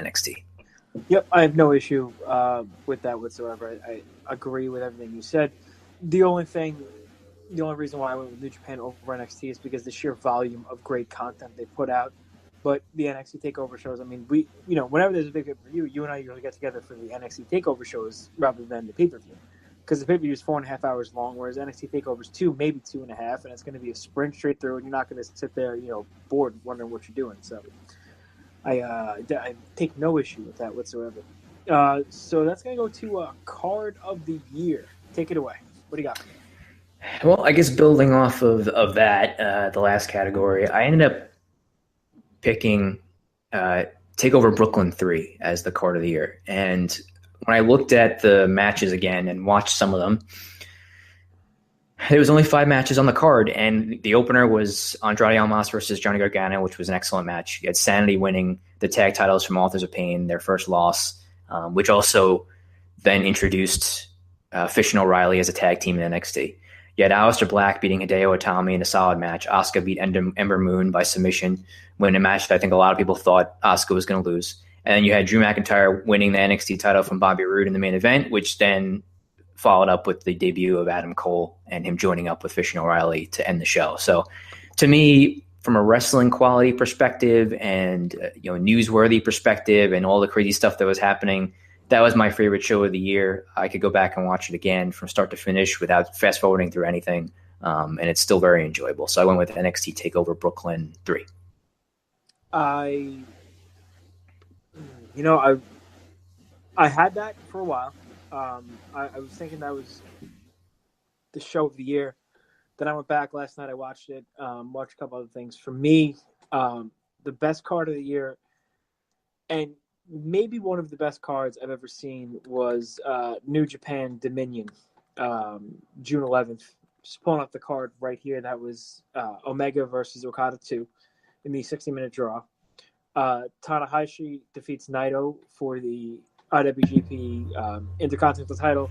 NXT. Yep, I have no issue with that whatsoever. I agree with everything you said. The only reason why I went with New Japan over NXT is because the sheer volume of great content they put out. But the NXT Takeover shows, I mean, whenever there's a big pay-per-view, you and I usually get together for the NXT Takeover shows rather than the pay-per-view. Because the pay-per-view is 4.5 hours long, whereas NXT Takeover is 2, maybe 2.5, and it's going to be a sprint straight through, and you're not going to sit there, bored wondering what you're doing. So I take no issue with that whatsoever. So that's going to go to Card of the Year. Take it away. What do you got? Well, I guess building off of that, the last category, I ended up picking TakeOver Brooklyn 3 as the Card of the Year. And when I looked at the matches again and watched some of them, there was only 5 matches on the card, and the opener was Andrade Almas versus Johnny Gargano, which was an excellent match. You had Sanity winning the tag titles from Authors of Pain, their first loss, which also then introduced Fish and O'Reilly as a tag team in NXT. You had Aleister Black beating Hideo Itami in a solid match. Asuka beat Ember Moon by submission, winning a match that I think a lot of people thought Asuka was going to lose. And then you had Drew McIntyre winning the NXT title from Bobby Roode in the main event, which then followed up with the debut of Adam Cole and him joining up with Fish and O'Reilly to end the show. So to me, from a wrestling quality perspective and newsworthy perspective and all the crazy stuff that was happening, that was my favorite show of the year. I could go back and watch it again from start to finish without fast forwarding through anything. And it's still very enjoyable. So I went with NXT TakeOver Brooklyn 3. I had that for a while. I was thinking that was the show of the year. Then I went back last night. I watched it, watched a couple other things. For me, the best card of the year, and maybe one of the best cards I've ever seen, was New Japan Dominion, June 11th. Just pulling up the card right here. That was Omega versus Okada 2 in the 60-minute draw. Tanahashi defeats Naito for the IWGP Intercontinental title.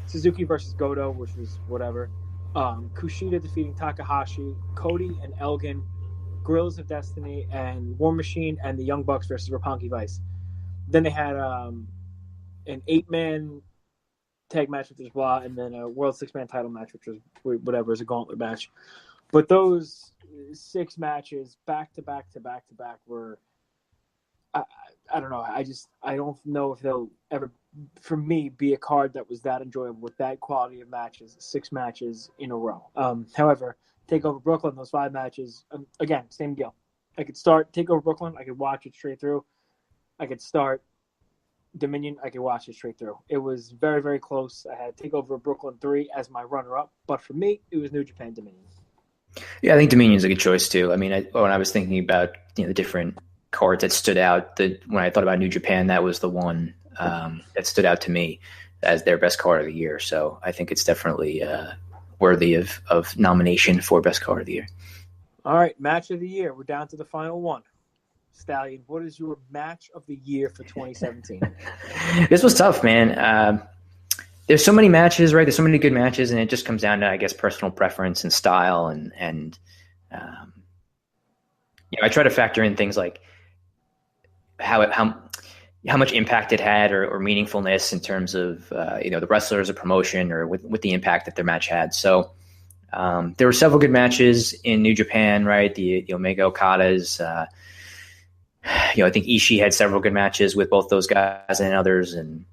Suzuki versus Goto, which was whatever. Kushida defeating Takahashi. Cody and Elgin. Guerrillas of Destiny and War Machine and the Young Bucks versus Roppongi Vice. Then they had an 8-man tag match, which was blah, and then a World 6-man title match, which was whatever, is a gauntlet match. But those 6 matches back to back to back to back were, I don't know. I don't know if they'll ever, for me, be a card that was that enjoyable with that quality of matches, 6 matches in a row. However, TakeOver Brooklyn, those 5 matches, again, same deal. I could start TakeOver Brooklyn, I could watch it straight through. I could start Dominion, I could watch it straight through. It was very, very close. I had TakeOver Brooklyn 3 as my runner-up, but for me, it was New Japan Dominion. Yeah, I think Dominion's a good choice too. I mean, when I was thinking about the different cards that stood out, when I thought about New Japan, that was the one that stood out to me as their best card of the year. So I think it's definitely worthy of nomination for best card of the year. All right, match of the year. We're down to the final one. Stallion, what is your match of the year for 2017? This was tough, man. There's so many matches, right? There's so many good matches, and it just comes down to, I guess, personal preference and style. And I try to factor in things like how much impact it had or meaningfulness in terms of the wrestlers or promotion or with the impact that their match had. So there were several good matches in New Japan, right? The Omega Okadas. I think Ishii had several good matches with both those guys and others, and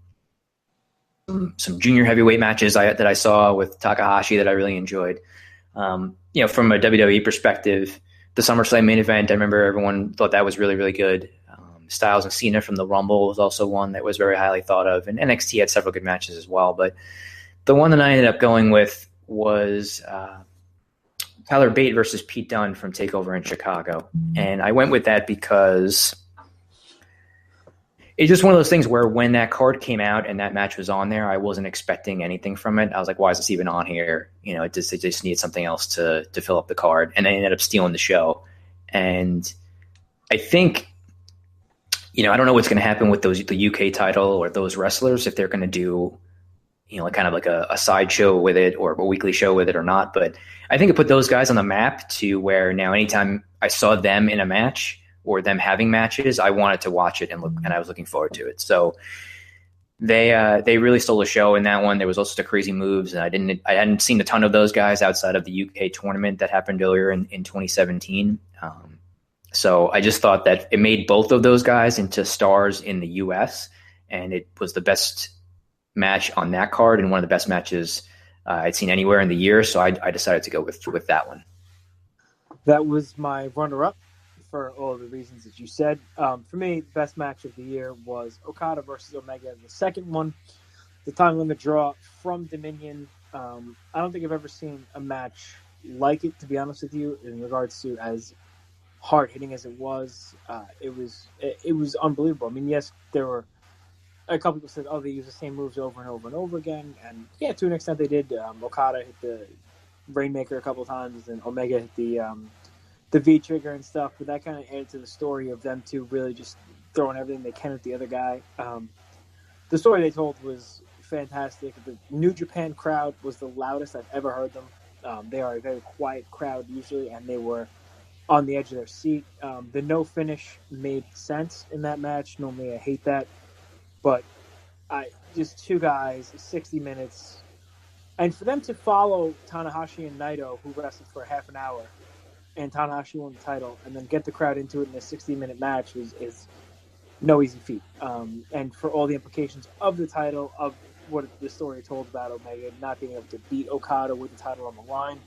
some junior heavyweight matches that I saw with Takahashi that I really enjoyed. From a WWE perspective, the SummerSlam main event, I remember everyone thought that was really, really good. Styles and Cena from the Rumble was also one that was very highly thought of, and NXT had several good matches as well. But the one that I ended up going with was Tyler Bate versus Pete Dunne from TakeOver in Chicago. And I went with that because it's just one of those things where when that card came out and that match was on there, I wasn't expecting anything from it. I was like, why is this even on here? It just needed something else to fill up the card. And they ended up stealing the show. And I think, I don't know what's going to happen with the UK title or those wrestlers, if they're going to do kind of like a side show with it or a weekly show with it or not. But I think it put those guys on the map to where now anytime I saw them in a match or them having matches, I wanted to watch it and I was looking forward to it. So they really stole the show in that one. There was also the crazy moves, and I hadn't seen a ton of those guys outside of the UK tournament that happened earlier in 2017. So I just thought that it made both of those guys into stars in the US, and it was the best match on that card and one of the best matches I'd seen anywhere in the year. So I decided to go with that one. That was my runner-up for all the reasons that you said. For me, the best match of the year was Okada versus Omega. The second one, the time limit draw from Dominion. I don't think I've ever seen a match like it, to be honest with you, in regards to as hard hitting as it was. It was unbelievable. I mean, yes, there were a couple people said, "Oh, they use the same moves over and over and over again," and yeah, to an extent they did. Okada hit the Rainmaker a couple of times, and Omega hit the V trigger and stuff. But that kind of added to the story of them two really just throwing everything they can at the other guy. The story they told was fantastic. The New Japan crowd was the loudest I've ever heard them. They are a very quiet crowd usually, and they were on the edge of their seat. The no finish made sense in that match. Normally I hate that, but just two guys, 60 minutes, and for them to follow Tanahashi and Naito, who wrestled for half an hour, and Tanahashi won the title, and then get the crowd into it in a 60-minute match is no easy feat. And for all the implications of the title, of what the story told about Omega not being able to beat Okada with the title on the line,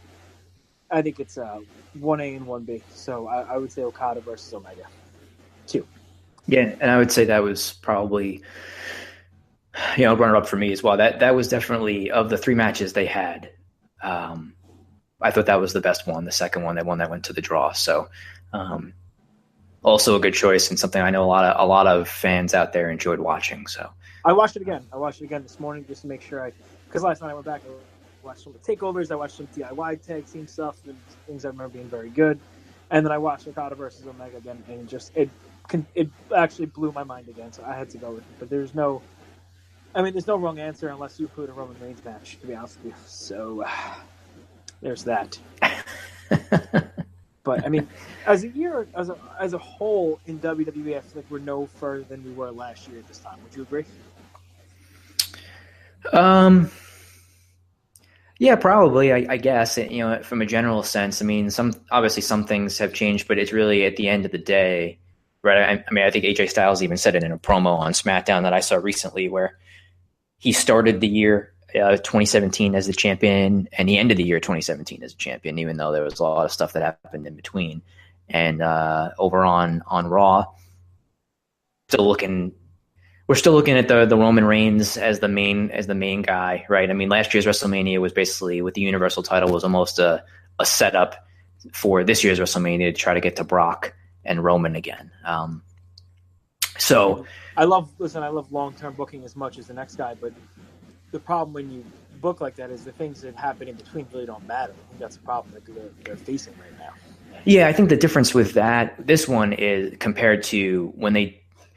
I think it's 1A and 1B. So I would say Okada versus Omega 2. Yeah, and I would say that was probably, runner-up for me as well. That was definitely, of the three matches they had, I thought that was the best one. The second one, that one that went to the draw. So also a good choice, and something I know a lot of fans out there enjoyed watching. So I watched it again. This morning just to make sure because last night I went back and watched some of the takeovers. I watched some DIY tag team stuff and things I remember being very good. And then I watched Okada versus Omega again, and it actually blew my mind again. So I had to go with it. But there's no wrong answer unless you put a Roman Reigns match, to be honest with you. So there's that. But I mean, as a year, as a whole in WWE, I feel like we're no further than we were last year at this time. Would you agree? Yeah, probably. I guess from a general sense. I mean, some things have changed, but it's really at the end of the day, right? I mean, I think AJ Styles even said it in a promo on SmackDown that I saw recently, where he started the year 2017 as the champion, and he ended the year 2017 as a champion, even though there was a lot of stuff that happened in between. And over on Raw, we're still looking at the Roman Reigns as the main guy, right? I mean, last year's WrestleMania was basically, with the Universal title, was almost a setup for this year's WrestleMania to try to get to Brock and Roman again. So I love long-term booking as much as the next guy, but the problem when you book like that is the things that happen in between really don't matter. I think that's the problem that they're facing right now. Yeah, I think the difference with this one is compared to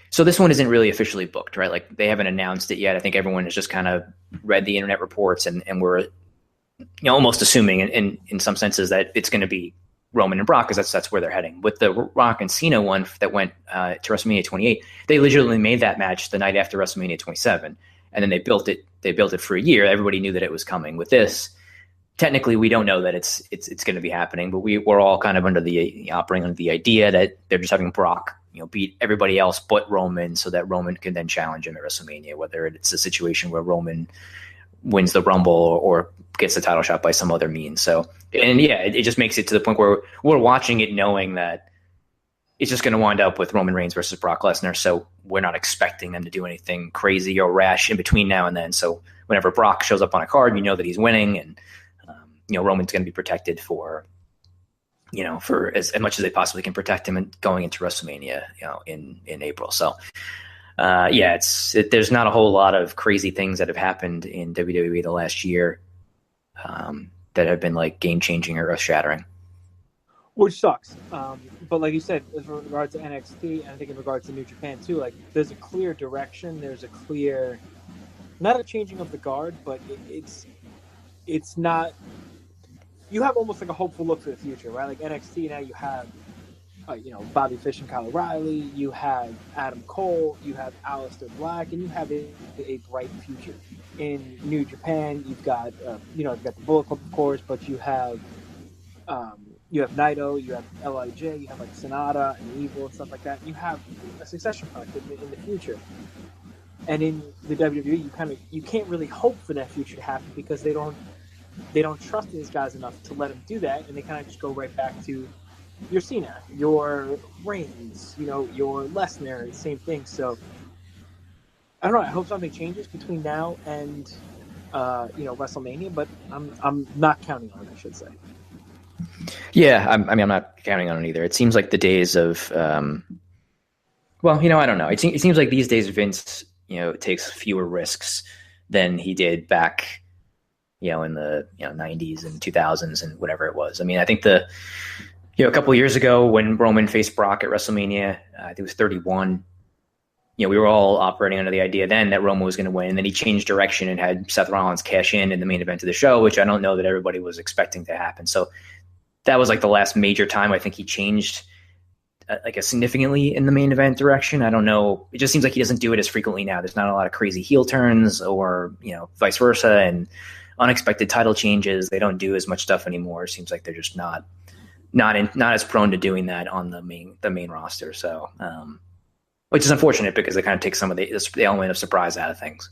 so this one isn't really officially booked, right? Like, they haven't announced it yet. I think everyone has just kind of read the internet reports and we're almost assuming in some senses that it's going to be Roman and Brock, because that's where they're heading. With the Rock and Cena one that went to WrestleMania 28, they legitimately made that match the night after WrestleMania 27, and then they built it for a year. Everybody knew that it was coming. With this, technically, we don't know that it's going to be happening, but we're all kind of operating under the idea that they're just having Brock beat everybody else but Roman, so that Roman can then challenge him at WrestleMania, whether it's a situation where Roman wins the Rumble or gets the title shot by some other means. So, and yeah, it just makes it to the point where we're watching it knowing that it's just going to wind up with Roman Reigns versus Brock Lesnar. So we're not expecting them to do anything crazy or rash in between now and then. So whenever Brock shows up on a card, that he's winning, and Roman's going to be protected for as much as they possibly can protect him, and going into WrestleMania, in April. So, there's not a whole lot of crazy things that have happened in WWE the last year that have been like game changing or earth shattering. Which sucks. But like you said, with regard to NXT, and I think in regard to New Japan too, like, there's a clear direction. There's a clear, not a changing of the guard, but it's not. You have almost like a hopeful look for the future, right? Like NXT now, you have Bobby Fish and Kyle O'Reilly. You have Adam Cole. You have Aleister Black, and you have a bright future in New Japan. You've got you've got the Bullet Club, of course, but you have Naito, you have Lij, you have like Sonata and Evil and stuff like that. You have a succession product in the future. And in the WWE, you can't really hope for that future to happen because they don't trust these guys enough to let them do that, and they kind of just go right back to your Cena, your Reigns, your Lesnar, same thing. So I don't know. I hope something changes between now and WrestleMania, but I'm not counting on it, I should say. Yeah, I'm not counting on it either. It seems like the days of, I don't know. It seems like these days Vince, takes fewer risks than he did back, in the 90s and 2000s and whatever it was. I mean, I think a couple of years ago when Roman faced Brock at WrestleMania, I think it was 31. We were all operating under the idea then that Roman was going to win, and then he changed direction and had Seth Rollins cash in the main event of the show, which I don't know that everybody was expecting to happen. So that was like the last major time I think he changed significantly in the main event direction. I don't know. It just seems like he doesn't do it as frequently now. There's not a lot of crazy heel turns or, vice versa, and unexpected title changes. They don't do as much stuff anymore. It seems like they're just not as prone to doing that on the main roster. So, which is unfortunate because it kind of takes some of the element of surprise out of things.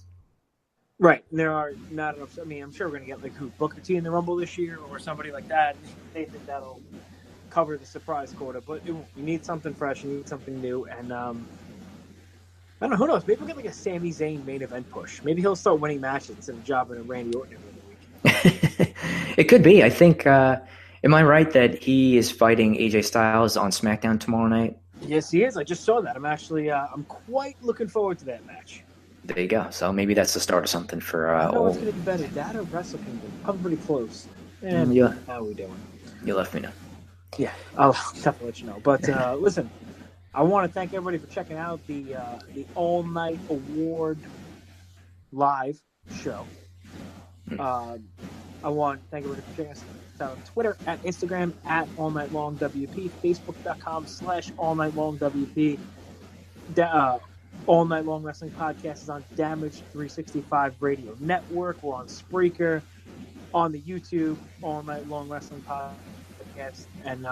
Right. There are not enough. I mean, I'm sure we're going to get Booker T in the Rumble this year or somebody like that. They think that'll cover the surprise quota, but you need something fresh. You need something new. And I don't know. Who knows? Maybe we'll get a Sami Zayn main event push. Maybe he'll start winning matches instead of jobbing a Randy Orton every week. It could be. I think. Am I right that he is fighting AJ Styles on SmackDown tomorrow night? Yes, he is. I just saw that. I'm actually. I'm quite looking forward to that match. There you go. So maybe that's the start of something for. What's going to be better, that or Wrestle Kingdom? Probably pretty close. How are we doing? You left me know. Yeah, I'll definitely let you know. But listen, I want to thank everybody for checking out the All Night Award live show. I want to thank everybody for checking us out on Twitter, at Instagram, at All Night Long WP, Facebook.com/All Night Long WP. All Night Long Wrestling Podcast is on Damage 365 Radio Network. We're on Spreaker, on the YouTube All Night Long Wrestling Podcast, and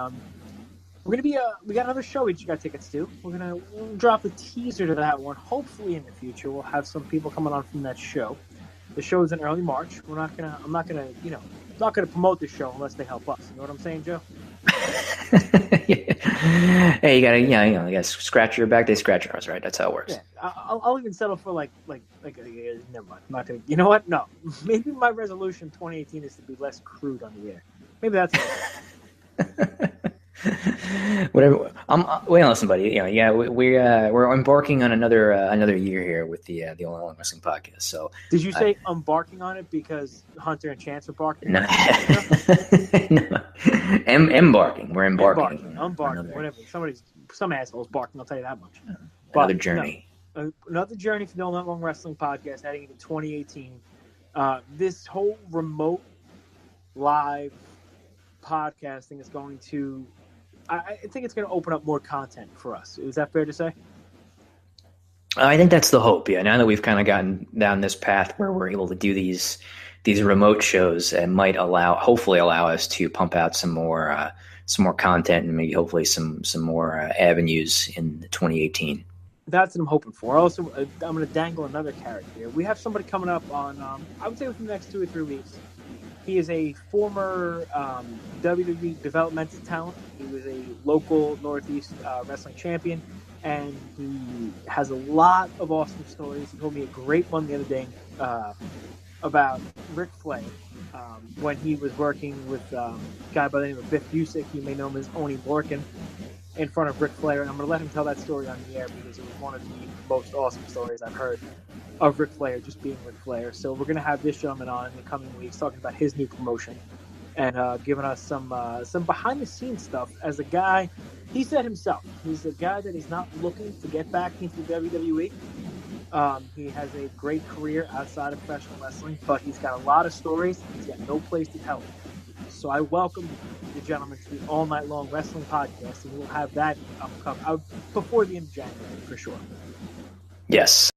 we're gonna be we got another show we got tickets to. We'll drop a teaser to that one. Hopefully in the future we'll have some people coming on from that show. The show is in early March. I'm not gonna promote the show unless they help us. You know what I'm saying, Joe? Hey, you gotta scratch your back, they scratch yours, right? That's how it works. Yeah, I'll even settle for like never mind. I'm not gonna. You know what? No, maybe my resolution 2018 is to be less crude on the air. Maybe that's whatever. Listen, buddy. We're embarking on another year here with the All Night Long Wrestling Podcast. So, did you say embarking on it because Hunter and Chance were barking? No, no. Embarking. We're embarking. Whatever. Some assholes barking. I'll tell you that much. Another journey. No, another journey for the All Night Long Wrestling Podcast heading into 2018. This whole remote live podcasting is going to. I think it's going to open up more content for us. Is that fair to say? I think that's the hope. Yeah. Now that we've kind of gotten down this path where we're able to do these remote shows, it might hopefully allow us to pump out some more content and maybe hopefully some more avenues in 2018. That's what I'm hoping for. Also, I'm going to dangle another carrot here. We have somebody coming up on, I would say within the next 2 or 3 weeks. He is a former WWE developmental talent. He was a local Northeast wrestling champion, and he has a lot of awesome stories. He told me a great one the other day about Ric Flair when he was working with a guy by the name of Biff Busick. You may know him as Oney Lorcan, in front of Ric Flair, and I'm going to let him tell that story on the air because it was one of the most awesome stories I've heard of Ric Flair, just being Ric Flair. So we're going to have this gentleman on in the coming weeks talking about his new promotion and giving us some behind-the-scenes stuff. As a guy, he said himself, he's a guy that is not looking to get back into the WWE. He has a great career outside of professional wrestling, but he's got a lot of stories. He's got no place to tell them. So I welcome the gentlemen to the All Night Long Wrestling Podcast, and we'll have that upcoming before the end of January for sure. Yes.